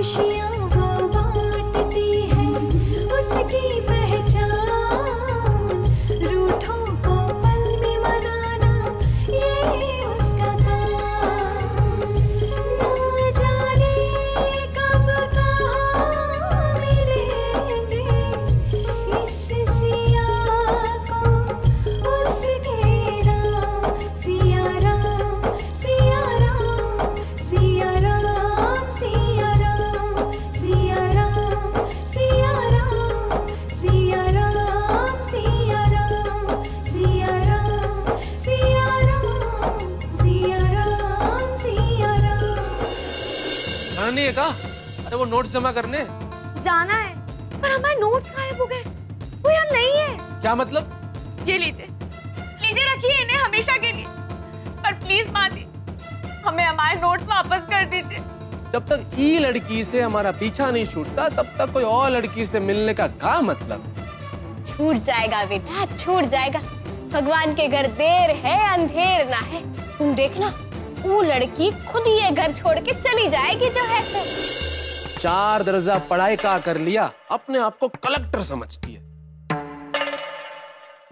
खुशियाँ वो बांटती है, उसकी पहचान। रूठों को पल में मनाना, ये उसका काम। ना जाने कब कहाँ मिलेंगे, इस सिया को उसके राम। सिया राम, सिया राम, सिया राम, सिया राम, सिया राम, सिया राम, सिया राम, सिया राम, सिया राम, सिया राम, सिया राम, सिया राम। जाना नहीं है का? अरे वो नोट्स जमा करने जाना है, पर हमारे नोट्स गायब हो गए। वो यहाँ नहीं है। क्या मतलब? ये लीजिए, लीजिए, रखिए इन्हें हमेशा के लिए। पर प्लीज माँ जी, हमें हमारे नोट्स वापस कर दीजिए। जब तक ई लड़की से हमारा पीछा नहीं छूटता तब तक कोई और लड़की से मिलने का क्या मतलब? छूट जाएगा बेटा, छूट जाएगा। भगवान के घर देर है अंधेर ना है। तुम देखना, वो लड़की खुद ही ये घर छोड़ के चली जाएगी जो है सो। 4 दर्जा पढ़ाई का कर लिया, अपने आप को कलेक्टर समझती है।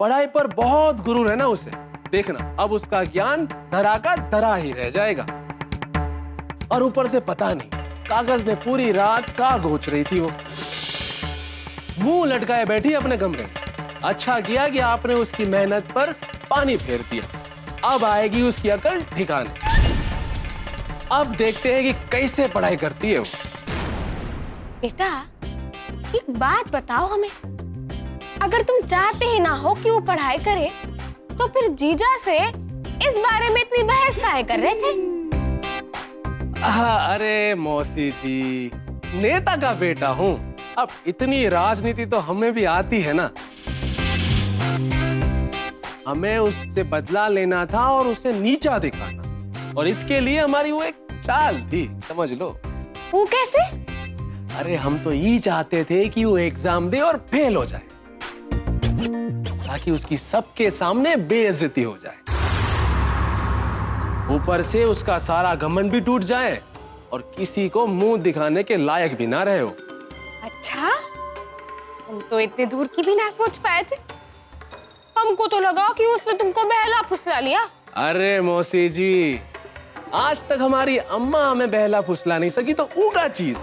पढ़ाई पर बहुत गुरूर है ना उसे। देखना, अब उसका ज्ञान धरा का धरा ही रह जाएगा। और ऊपर से पता नहीं कागज में पूरी रात का घोच रही थी वो। मुंह लटकाए बैठी अपने कमरे में। अच्छा किया कि आपने उसकी मेहनत पर पानी फेर दिया। अब आएगी उसकी अकल ठिकाने। अब देखते हैं कि कैसे पढ़ाई करती है वो। बेटा, एक बात बताओ हमें, अगर तुम चाहते ही ना हो कि वो पढ़ाई करे, तो फिर जीजा से इस बारे में इतनी बहस काहे कर रहे थे? अरे मौसी जी, नेता का बेटा हूँ। अब इतनी राजनीति तो हमें भी आती है ना। हमें उससे बदला लेना था और उसे नीचा दिखाना, और इसके लिए हमारी वो एक चाल थी, समझ लो। वो कैसे? अरे हम तो ये चाहते थे कि वो एग्जाम दे और फेल हो जाए, ताकि उसकी सबके सामने बेइज्जती हो जाए। ऊपर से उसका सारा घमंड भी टूट जाए और किसी को मुंह दिखाने के लायक भी ना रहे हो। अच्छा, हम तो इतने दूर की भी ना सोच पाए थे। हमको तो लगा कि उसने तुमको बहला फुसला लिया। अरे मौसी जी, आज तक हमारी अम्मा हमें बहला फुसला नहीं सकी, तो ऊँगा चीज।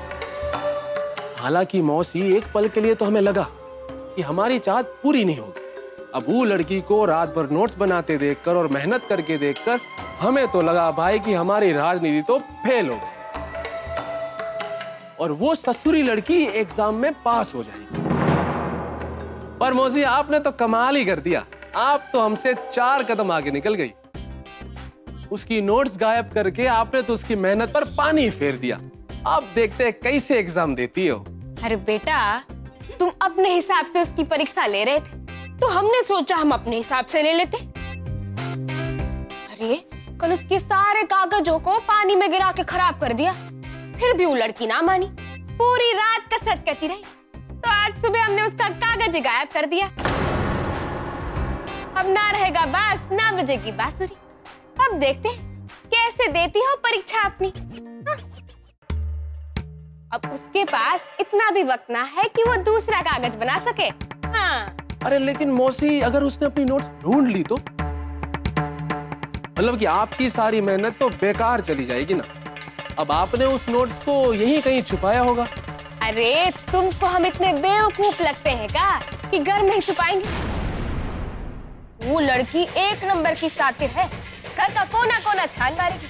हालांकि मौसी, एक पल के लिए तो हमें लगा कि हमारी चाहत पूरी नहीं होगी। अब वो लड़की को रात भर नोट्स बनाते देखकर और मेहनत करके देखकर हमें तो लगा भाई कि हमारी राजनीति तो फेल हो गई और वो ससुरी लड़की एग्जाम में पास हो जाएगी। पर मौसी, आपने तो कमाल ही कर दिया। आप तो हमसे 4 कदम आगे निकल गई। उसकी नोट्स गायब करके आपने तो उसकी मेहनत पर पानी फेर दिया। अब देखते हैं कैसे एग्जाम देती हो। अरे बेटा, तुम अपने हिसाब से उसकी परीक्षा ले रहे थे, तो हमने सोचा हम अपने हिसाब से ले लेते। अरे कल उसके सारे कागजों को पानी में गिरा के खराब कर दिया, फिर भी वो लड़की ना मानी, पूरी रात कसरत करती रही। तो आज सुबह हमने उसका कागज ही गायब कर दिया। अब ना रहेगा बांस, ना बजेगी बांसुरी। अब देखते कैसे देती हो परीक्षा अपनी। हाँ। अब उसके पास इतना भी वक्त ना है कि वो दूसरा कागज बना सके। हाँ। अरे लेकिन मौसी, अगर उसने अपनी नोट्स ढूंढ ली तो मतलब कि आपकी सारी मेहनत तो बेकार चली जाएगी ना। अब आपने उस नोट्स को यहीं कहीं छुपाया होगा। अरे तुमको हम इतने बेवकूफ लगते हैं क्या कि घर में ही छुपाएंगे? वो लड़की 1 नंबर की सातिर है, घर का कोना कोना छान मारेगी।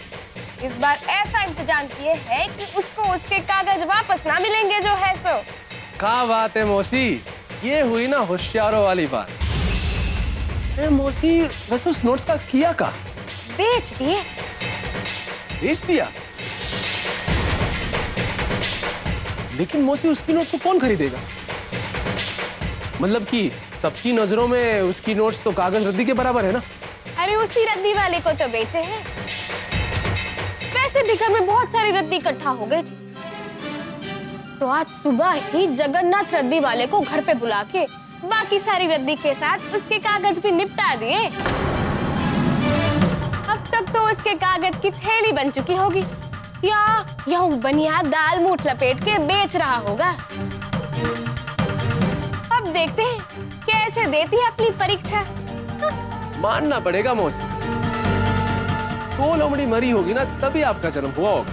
इस बार ऐसा इंतजाम किए है कि उसको उसके कागज वापस ना मिलेंगे जो है सो। क्या बात है मौसी, ये हुई ना होशियारों वाली बात। मौसी, वैसे उस नोट्स का किया क्या? बेच दिए। बेच दिया? लेकिन मौसी, उसकी नोट्स को कौन खरीदेगा? मतलब कि सबकी नजरों में उसकी नोट्स तो कागज रद्दी के बराबर है ना। अरे उसी रद्दी वाले को तो बेचे हैं। वैसे भी घर में बहुत सारी रद्दी इकट्ठा हो गई थी, तो आज सुबह ही जगन्नाथ रद्दी वाले को घर पे बुला के बाकी सारी रद्दी के साथ उसके कागज भी निपटा दिए। अब तक तो उसके कागज की थैली बन चुकी होगी। या बनिया दाल मूठ लपेट के बेच रहा होगा। अब देखते हैं कैसे देती है अपनी परीक्षा। मानना पड़ेगा मौसी, 2 लोमड़ी मरी होगी ना तभी आपका जन्म हुआ होगा।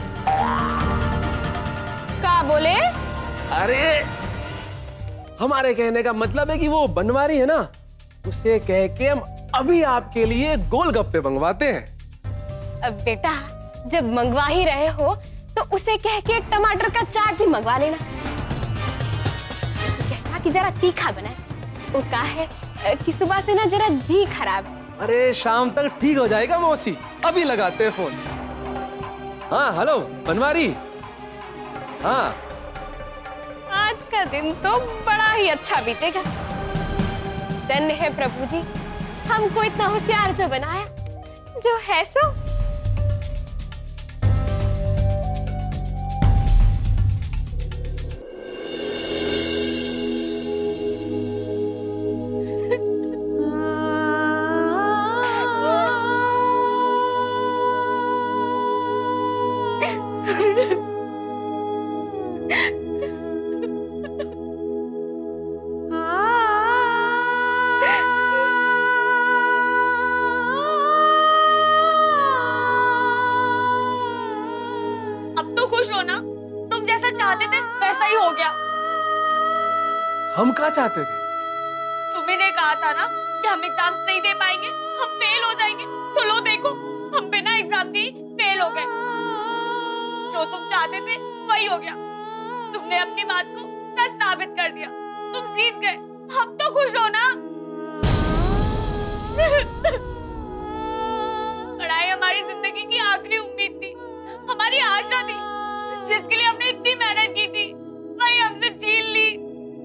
क्या बोले? अरे हमारे कहने का मतलब है कि वो बनवारी है ना, उसे कह के हम अभी आपके लिए गोलगप्पे मंगवाते हैं। अब बेटा जब मंगवा ही रहे हो तो उसे कह के एक टमाटर का चाट भी मंगवा लेना। कहना कि जरा तीखा बनाए। वो कहा है कि सुबह से ना जरा जी खराब है। अरे शाम तक ठीक हो जाएगा मौसी, अभी लगाते हैं फोन। हाँ हेलो बनवारी। हाँ आज का दिन तो बड़ा ही अच्छा बीतेगा। धन्य है प्रभु जी, हमको इतना होशियार जो बनाया, जो है सो। हम क्या चाहते थे? तुम्ही ने कहा था ना कि हम एग्जाम्स नहीं दे पाएंगे, हम फेल हो जाएंगे। तो लो देखो, हम बिना एग्जाम दिए फेल हो गए। जो तुम चाहते थे वही हो गया। तुमने अपनी बात को सच साबित कर दिया, तुम जीत गए। अब तो खुश हो ना। पढ़ाई हमारी जिंदगी की आखिरी उम्मीद थी, हमारी आशा थी, जिसके लिए हमने इतनी मेहनत की थी, वही हमसे छीन ली।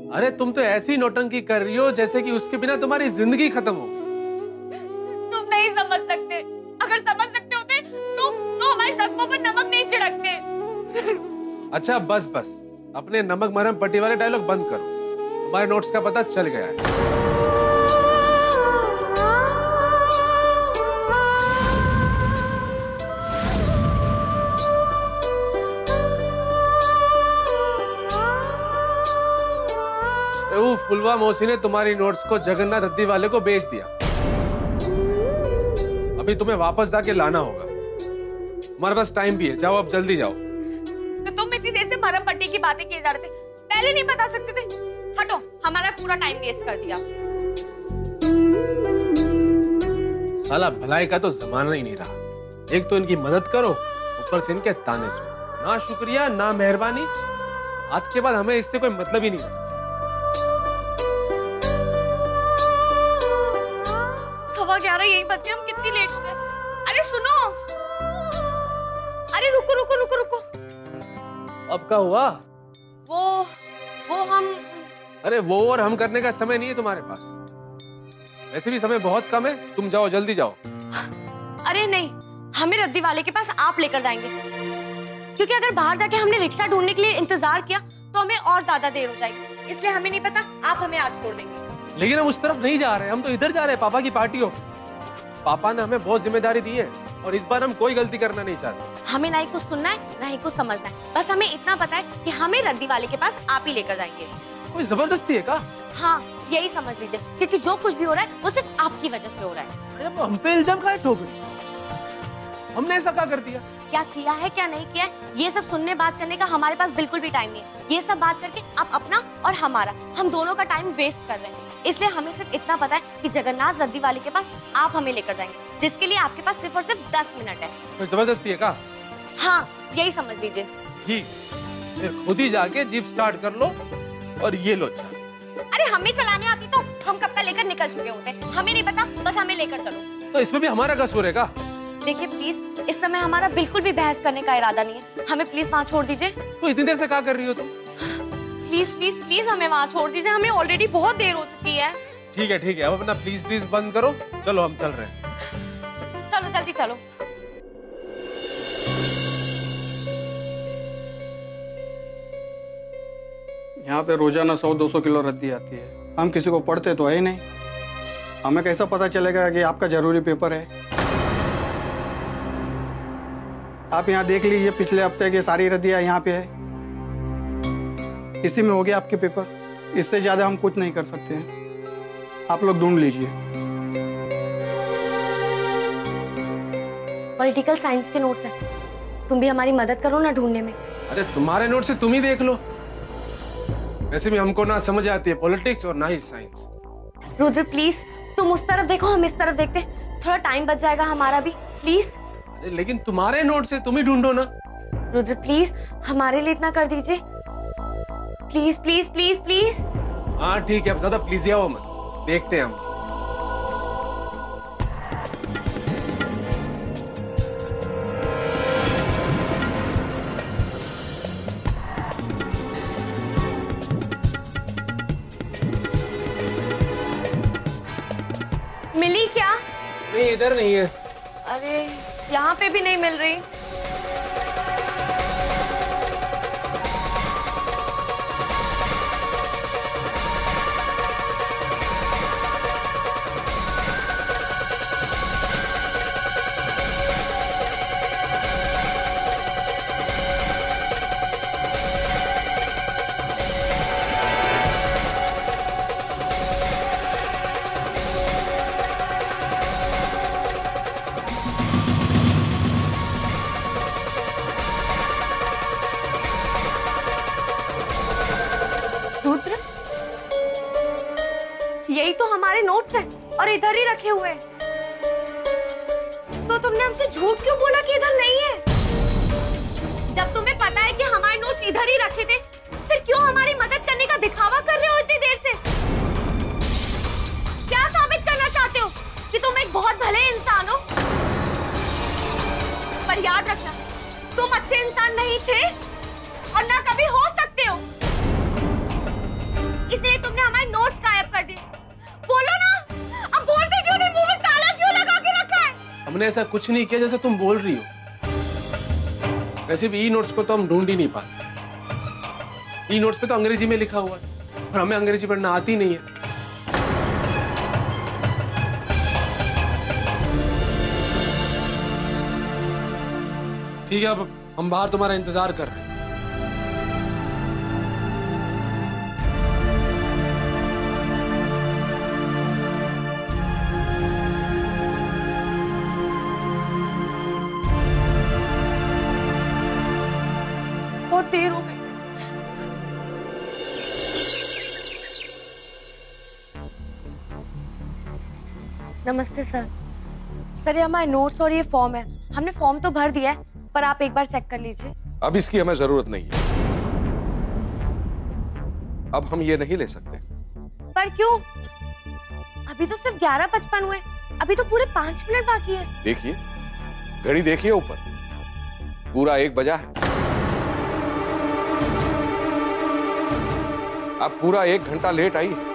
अरे तुम तो ऐसी नौटंकी कर रही हो जैसे कि उसके बिना तुम्हारी जिंदगी खत्म हो। तुम नहीं समझ सकते। अगर समझ सकते होते तो हमारे जख्मों पर नमक नहीं छिड़कते। अच्छा बस बस, अपने नमक मरहम पट्टी वाले डायलॉग बंद करो। हमारे नोट्स का पता चल गया है। वो फुलवा मौसी ने तुम्हारी नोट्स को जगन्नाथ रद्दी वाले को बेच दिया। अभी तुम्हें वापस जाके लाना होगा। हमारे पास टाइम भी है, जाओ अब जल्दी जाओ। तो तुम इतनी देर से मरहम पट्टी की बातें किए जा रहे थे, पहले नहीं बता सकते थे? हटो, हमारा पूरा टाइम वेस्ट कर दिया। साला भलाई का तो जमाना ही नहीं रहा। एक तो इनकी मदद करो, ऊपर से इनके ताने सुनो। ना शुक्रिया ना मेहरबानी। आज के बाद हमें इससे कोई मतलब ही नहीं। 11:15 यही बज गए, हम कितनी लेट हो गए। अरे सुनो, अरे रुको रुको रुको रुको। अब क्या हुआ? वो हम। अरे वो और हम करने का समय नहीं है तुम्हारे पास। वैसे भी समय बहुत कम है, तुम जाओ जल्दी जाओ। अरे नहीं, हमें रद्दी वाले के पास आप लेकर जाएंगे, क्योंकि अगर बाहर जाके हमने रिक्शा ढूंढने के लिए इंतजार किया तो हमें और ज्यादा देर हो जाएगी। इसलिए हमें नहीं पता, आप हमें आज छोड़ देंगे। लेकिन हम उस तरफ नहीं जा रहे, हम तो इधर जा रहे हैं, पापा की पार्टी ऑफिस। पापा ने हमें बहुत जिम्मेदारी दी है और इस बार हम कोई गलती करना नहीं चाहते। हमें ना ही कुछ सुनना है ना ही कुछ समझना है, बस हमें इतना पता है कि हमें रद्दी वाले के पास आप ही लेकर जाएंगे। कोई जबरदस्ती है क्या? हाँ यही समझ लीजिए, क्योंकि जो कुछ भी हो रहा है वो सिर्फ आपकी वजह से हो रहा है। अरे हम पे इल्जाम काहे ठोक रही? हमने ऐसा क्या कर दिया? क्या किया है क्या नहीं किया है, ये सब सुनने बात करने का हमारे पास बिल्कुल भी टाइम नहीं है। ये सब बात करके आप अपना और हमारा, हम दोनों का टाइम वेस्ट कर रहे हैं। इसलिए हमें सिर्फ इतना पता है कि जगन्नाथ रद्दी वाले के पास आप हमें लेकर जाएंगे, जिसके लिए आपके पास सिर्फ और सिर्फ 10 मिनट है। कोई जबरदस्ती है क्या? हाँ यही समझ लीजिए। ठीक, फिर खुद ही जाके जीप स्टार्ट कर लो और ये लो चाय। अरे हमें चलाने आती तो हम कब का लेकर निकल चुके होते। हमें नहीं पता, बस हमें लेकर चलो। तो इसमें भी हमारा कसूर है क्या? देखिए प्लीज, इस समय हमारा बिल्कुल भी बहस करने का इरादा नहीं है, हमें प्लीज वहाँ छोड़ दीजिए। तो इतनी देर से क्या कर रही हो तुम? प्लीज प्लीज प्लीज हमें वहाँ छोड़ दीजिए, हमें ऑलरेडी बहुत देर हो चुकी है। ठीक है, अब अपना प्लीज प्लीज बंद करो, चलो हम चल रहे हैं। चलो जल्दी चलो। यहाँ पे रोजाना 100-200 किलो रद्दी आती है। हम किसी को पढ़ते तो है ही नहीं, हमें कैसा पता चलेगा कि आपका जरूरी पेपर है? आप यहाँ देख लीजिए, पिछले हफ्ते की सारी रद्दियाँ यहाँ पे है, इसी में हो गया आपके पेपर। इससे ज्यादा हम कुछ नहीं कर सकते हैं, आप लोग ढूंढ लीजिए। पॉलिटिकल साइंस के नोट्स हैं, तुम भी हमारी मदद करो ना ढूंढने में। अरे तुम्हारे नोट से तुम ही देख लो, वैसे भी हमको ना समझ आती है पॉलिटिक्स और ना ही साइंस। रुद्र प्लीज, तुम उस तरफ देखो, हम इस तरफ देखते हैं, थोड़ा टाइम बच जाएगा हमारा भी, प्लीज। अरे लेकिन तुम्हारे नोट से तुम ही ढूंढो ना। रुद्र प्लीज, हमारे लिए इतना कर दीजिए, प्लीज प्लीज प्लीज प्लीज। हाँ ठीक है, अब ज्यादा प्लीज आओ मत, देखते हैं हम। मिली क्या? नहीं इधर नहीं है। अरे यहाँ पे भी नहीं मिल रही। रुद्र, यही तो हमारे नोट्स हैं और इधर ही रखे हुए हैं। तो तुमने हमसे झूठ क्यों बोला कि इधर नहीं है? जब तुम्हें पता है कि हमारे नोट्स इधर ही रखे थे, फिर क्यों हमारी मदद करने का दिखावा कर रहे हो इतनी देर से? क्या साबित करना चाहते हो कि तुम एक बहुत भले इंसान हो? पर याद रखना, तुम अच्छे इंसान नहीं थे और ना कभी हो सकते हो। इसलिए तुमने हमारे नोट्स गायब कर दिए। बोलो ना, अब बोलते क्यों नहीं? मुंह में ताला क्यों लगा के रखा है? हमने ऐसा कुछ नहीं किया जैसे तुम बोल रही हो। वैसे भी ई नोट्स को तो हम ढूंढ ही नहीं पाते। ई नोट्स पे तो अंग्रेजी में लिखा हुआ है और हमें अंग्रेजी पढ़ना आती नहीं है। ठीक है, अब हम बाहर तुम्हारा इंतजार कर रहे हैं। बहुत देर हो गई। नमस्ते सर। सर ये हमारे नोट्स और ये फॉर्म है, हमने फॉर्म तो भर दिया है, पर आप एक बार चेक कर लीजिए। अब इसकी हमें जरूरत नहीं है, अब हम ये नहीं ले सकते। पर क्यों? अभी तो सिर्फ 11:55 हुए, अभी तो पूरे 5 मिनट बाकी है। देखिए, घड़ी देखिए ऊपर, पूरा 1 बजा है। आप पूरा 1 घंटा लेट आई है।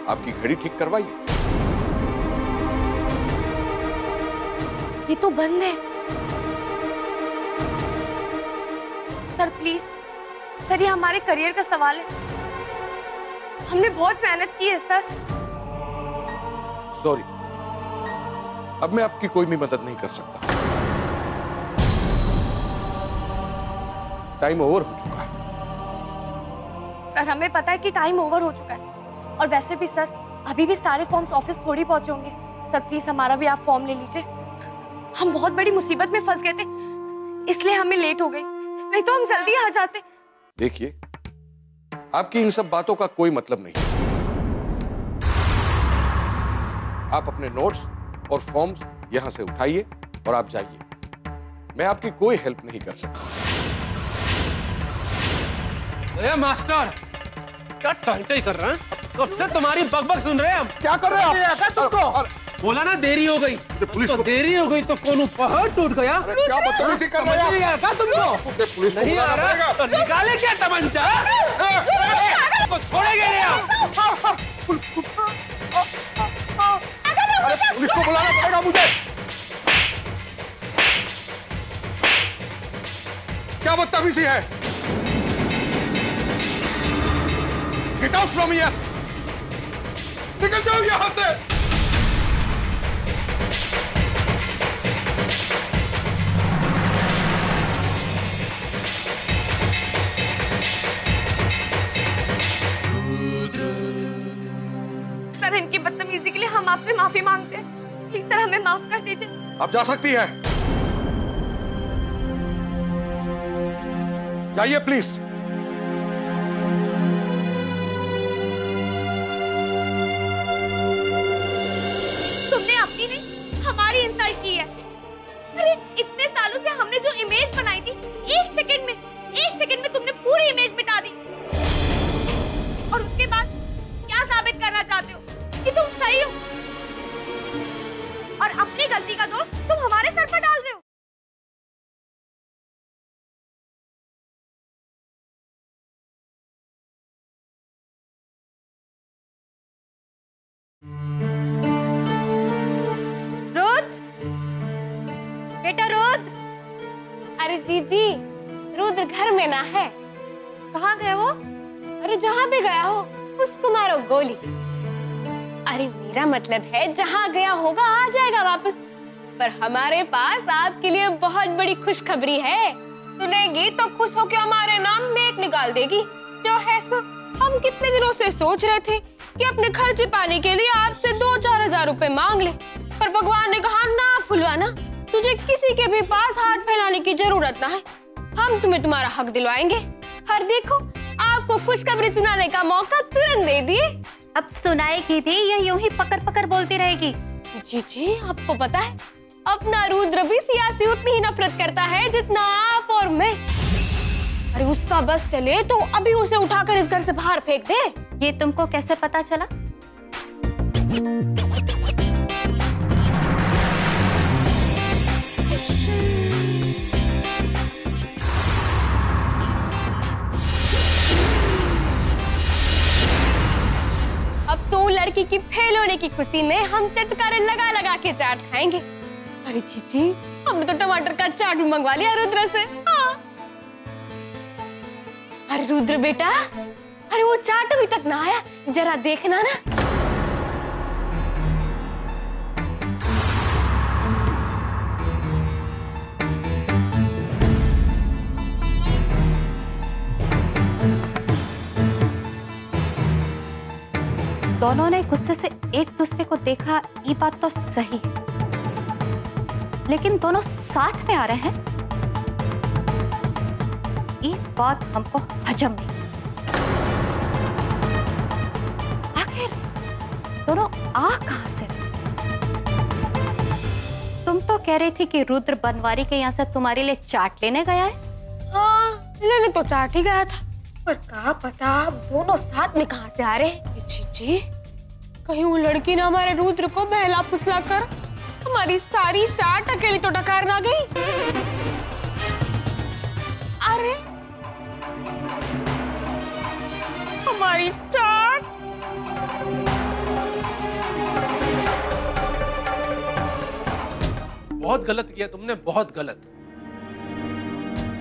आपकी घड़ी ठीक करवाइए। ये तो बंद है। सर प्लीज, सर ये हमारे करियर का सवाल है, हमने बहुत मेहनत की है सर। सॉरी, अब मैं आपकी कोई भी मदद नहीं कर सकता। टाइम ओवर हो चुका है। सर हमें पता है कि टाइम ओवर हो चुका है, और वैसे भी सर अभी भी सारे फॉर्म्स ऑफिस थोड़ी पहुंचे होंगे। सर प्लीज हमारा भी आप फॉर्म ले लीजिए, हम बहुत बड़ी मुसीबत में फंस गए थे, इसलिए हमें लेट हो गई, नहीं तो हम जल्दी आ जाते। देखिए, आपकी इन सब बातों का कोई मतलब नहीं। आप अपने नोट्स और फॉर्म्स यहां से उठाइए और आप जाइए। मैं आपकी कोई हेल्प नहीं कर सकता। ए मास्टर, क्या टाइटाई कर रहे हैं? कब से तुम्हारी बकबक सुन रहे हैं हम। क्या कर रहे हैं आप? तुमको बोला ना देरी हो गई, पुलिस तो देरी हो गई तो कौन पहाड़ टूट गया? क्या बदतमीजी कर रहे हैं? नहीं आया क्या तुमको? पुलिस को नहीं आ बुलाना रहा तो निकाले क्या तमंचा? को छोड़ेंगे नहीं आप। पुलिस को बुलाना पड़ेगा मुझे। क्या बदतमीजी है? Get out from here. निकल जाओ यहां से। इसी के लिए हम आपसे माफी मांगते हैं। प्लीज सर, हमें माफ कर दीजिए। आप जा सकती है, जाइए प्लीज। तुमने अपनी नहीं हमारी इंसल्ट की है। अरे इतने सालों से हमने जो इमेज बनाई थी, एक सेकंड में तुमने पूरी इमेज मिटा दी। और उसके बाद क्या साबित करना चाहते हो कि तुम सही हो, और अपनी गलती का दोष तुम हमारे सर पर डाल रहे हो। बेटा रुद्र। अरे जीजी, रुद्र घर में ना है। कहाँ गए वो? अरे जहाँ भी गया हो उसको मारो गोली। अरे मेरा मतलब है जहाँ गया होगा आ जाएगा वापस। पर हमारे पास आपके लिए बहुत बड़ी खुशखबरी है। सुनेगी तो खुश होकर हमारे नाम नेक निकाल देगी। जो है सो हम कितने दिनों से सोच रहे थे कि अपने खर्चे पाने के लिए आपसे 2-4 हजार रुपए मांग ले, पर भगवान ने कहा ना फुलवाना, तुझे किसी के भी पास हाथ फैलाने की जरूरत ना है। हम तुम्हें तुम्हारा हक दिलवाएंगे। और देखो, आपको खुशखबरी सुनाने का मौका तुरंत दे दिए। अब सुनाएगी भी या यूं ही पकड़ पकड़ बोलती रहेगी? जी, आपको पता है अपना रुद्र भी सिया से उतनी ही नफरत करता है जितना आप और मैं। अरे उसका बस चले तो अभी उसे उठाकर इस घर से बाहर फेंक दे। ये तुमको कैसे पता चला? अब तो लड़की की फेल होने की खुशी में हम चटकारे लगा लगा के चाट खाएंगे। अरे जीजी, हमने तो टमाटर का चाट भी मंगवा लिया रुद्र से। हाँ। अरे रुद्र बेटा, अरे वो चाट अभी तक ना आया, जरा देखना ना। दोनों ने गुस्से से एक दूसरे को देखा, ये बात तो सही है, लेकिन दोनों साथ में आ रहे हैं, ये बात हमको हजम नहीं। आखिर दोनों आ कहां से? तुम तो कह रही थी कि रुद्र बनवारी के यहाँ से तुम्हारे लिए चाट लेने गया है। हाँ, लेने तो चाट ही गया था, पर क्या पता दोनों साथ में कहां से आ रहे हैं। जी, कहीं वो लड़की ना हमारे रुद्र को बहला फुसला कर हमारी सारी चाट अकेली तो डकार ना गई। अरे हमारी चाट। बहुत गलत किया तुमने, बहुत गलत।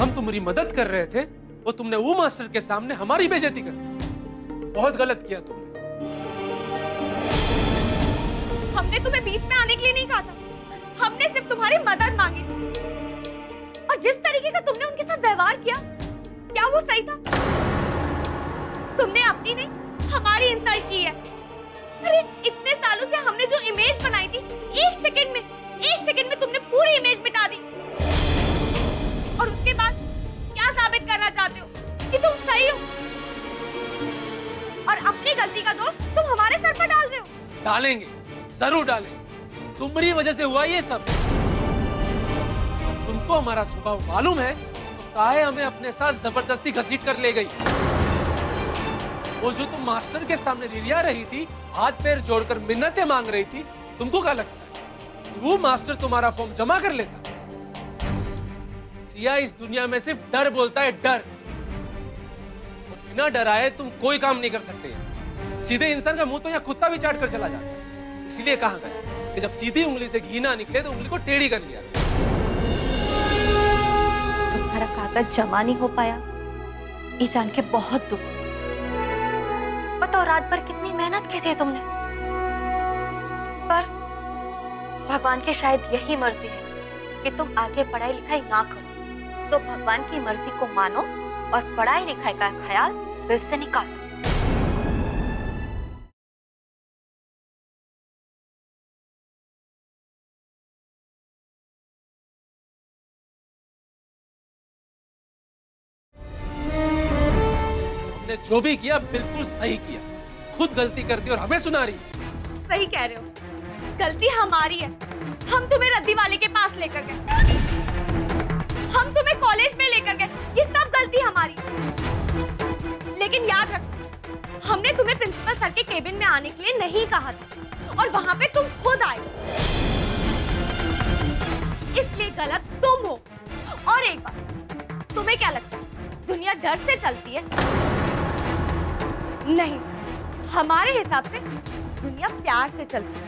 हम तुम्हारी मदद कर रहे थे, वो तुमने वो मास्टर के सामने हमारी बेइज्जती कर दी। बहुत गलत किया तुमने। हमने तुम्हें बीच में आने के लिए नहीं कहा था, हमने सिर्फ तुम्हारी मदद मांगी थी। और जिस तरीके का तुमने उनके साथ व्यवहार किया, क्या वो सही था? तुमने अपनी नहीं हमारी इंसल्ट की है। अरे इतने सालों से हमने जो इमेज बनाई थी, एक सेकंड में तुमने पूरी इमेज मिटा दी। और उसके बाद क्या साबित करना चाहते हो कि तुम सही हो, और अपनी गलती का दोष तुम हमारे सर पर डाल रहे हो। डालेंगे, जरूर डालेंगे। तुम्हारी वजह से हुआ ये सब। तुमको हमारा स्वभाव मालूम है, काहे हमें अपने साथ जबरदस्ती घसीट कर ले गई। वो जो तुम मास्टर के सामने रिरिया रही थी, हाथ पैर जोड़कर मिन्नतें मांग रही थी, तुमको क्या लगता है कि वो मास्टर तुम्हारा फॉर्म जमा कर लेता? सिया, इस दुनिया में सिर्फ डर बोलता है, डर। और बिना डराए तुम कोई काम नहीं कर सकते। सीधे इंसान का मुंह तो यहाँ कुत्ता भी चाट कर चला जाता है। इसलिए कहा गया कि जब सीधी उंगली से घी ना निकले तो उंगली को टेढ़ी कर लिया। तुम्हारा कागज जमा नहीं हो पाया, ये जान के बहुत दुख। बताओ रात भर कितनी मेहनत की थी तुमने, पर भगवान की शायद यही मर्जी है कि तुम आगे पढ़ाई लिखाई ना करो। तो भगवान की मर्जी को मानो और पढ़ाई लिखाई का ख्याल दिल से निकाल दो। तुमने जो भी किया बिल्कुल सही किया। खुद गलती कर दी और हमें सुना रही। सही कह रहे हो, गलती हमारी है। हम तुम्हें रद्दी वाले के पास लेकर गए, हम तुम्हें कॉलेज में लेकर गए, ये सब गलती हमारी है। लेकिन याद रखो, हमने तुम्हें प्रिंसिपल सर के केबिन में आने के लिए नहीं कहा था और वहां पे तुम खुद आए, इसलिए गलत तुम हो। और एक बात, तुम्हें क्या लगता है दुनिया डर से चलती है? नहीं, हमारे हिसाब से दुनिया प्यार से चलती है,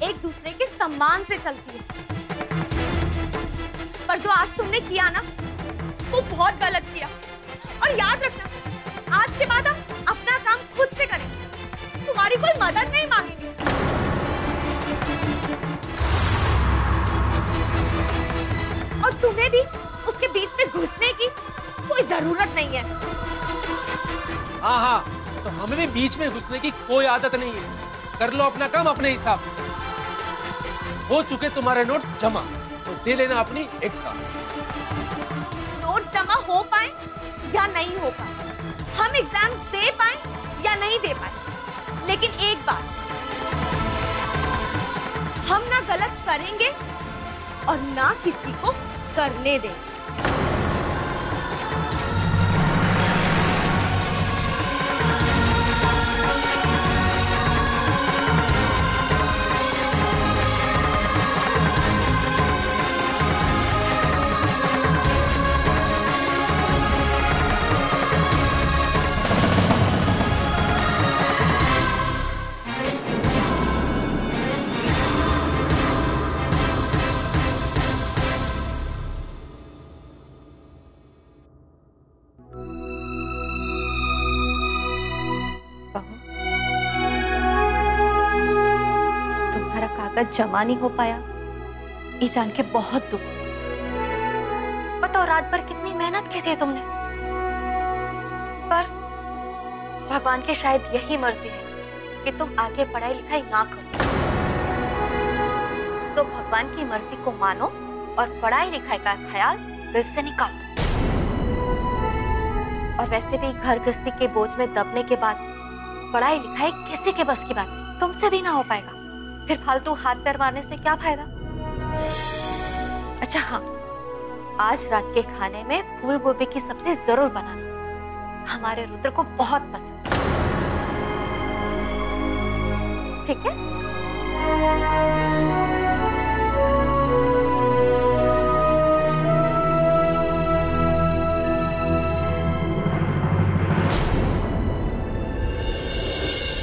एक दूसरे के सम्मान से चलती है। पर जो आज तुमने किया ना, वो बहुत गलत किया। और याद रखना, आज के बाद हम अपना काम खुद से करेंगे, तुम्हारी कोई मदद नहीं मांगेंगे। और तुम्हें भी उसके बीच में घुसने की कोई जरूरत नहीं है। हाँ हाँ, तो हमें भी बीच में घुसने की कोई आदत नहीं है। कर लो अपना काम अपने हिसाब से। हो चुके तुम्हारे नोट जमा, तो दे लेना अपनी एग्जाम। नोट जमा हो पाए या नहीं हो पाए, हम एग्जाम्स दे पाए या नहीं दे पाए, लेकिन एक बात, हम ना गलत करेंगे और ना किसी को करने देंगे। जमा नहीं हो पाया, ये जान के बहुत दुख। बताओ रात भर कितनी मेहनत की थी तुमने, पर भगवान की शायद यही मर्जी है कि तुम आगे पढ़ाई लिखाई ना करो। तो भगवान की मर्जी को मानो और पढ़ाई लिखाई का ख्याल दिल से निकालो। और वैसे भी घर गृहस्थी के बोझ में दबने के बाद पढ़ाई लिखाई किसी के बस की बात नहीं, तुमसे भी ना हो पाएगा। फिर फालतू हाथ पैर मारने से क्या फायदा। अच्छा हाँ, आज रात के खाने में फूल गोभी की सब्जी जरूर बनाना, हमारे रुद्र को बहुत पसंद। ठीक है?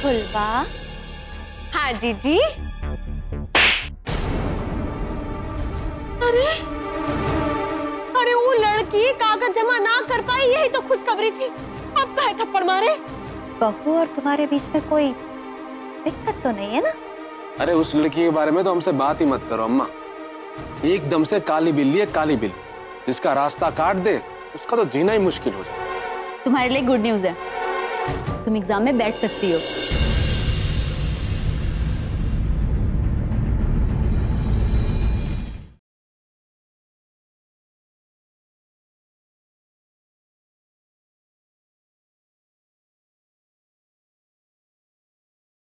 फुलवा। हाँ जीजी। अरे वो लड़की कागज जमा ना कर पाई, यही तो खुशखबरी थी। अब काहे थप्पड़ मारे? बहू और तुम्हारे बीच में कोई दिक्कत तो नहीं है ना? अरे उस लड़की के बारे में तो हमसे बात ही मत करो अम्मा। एकदम से काली बिल्ली है, काली बिल्ली। जिसका रास्ता काट दे उसका तो जीना ही मुश्किल हो जाए। तुम्हारे लिए गुड न्यूज है, तुम एग्जाम में बैठ सकती हो।